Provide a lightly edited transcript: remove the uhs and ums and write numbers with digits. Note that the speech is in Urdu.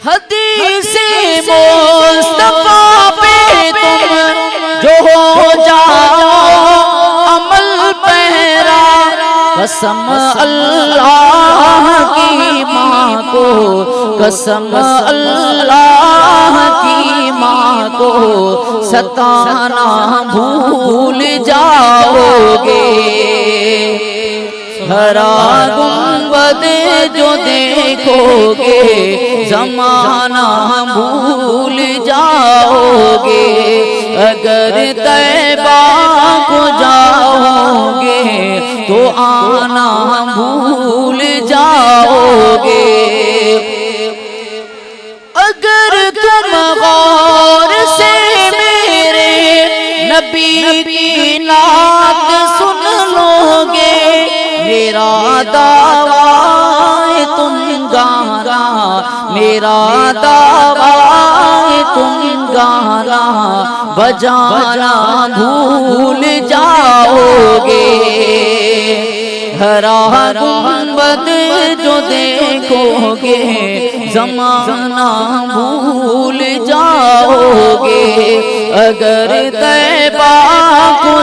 حدیث مصطفیٰ پہ تم جو ہو جاؤ عمل پیرا، قسم اللہ کی ماں کو، قسم اللہ کی ماں کو ستانا بھول جاؤ گے۔ ہرا گنبد جو دیکھو گے زمانہ بھول جاؤ گے، اگر طیبہ کو جاؤ گے تو آنا بھول جاؤ گے۔ اگر تم غور سے میرے نبی کی نعت سن لو گے، میرا دعویٰ تم گانا، میرا دعویٰ تم گانا بجانا بھول جاؤ گے۔ ہرا گنبد جو دیکھو گے زمانہ بھول جاؤ گے، اگر طیبہ کو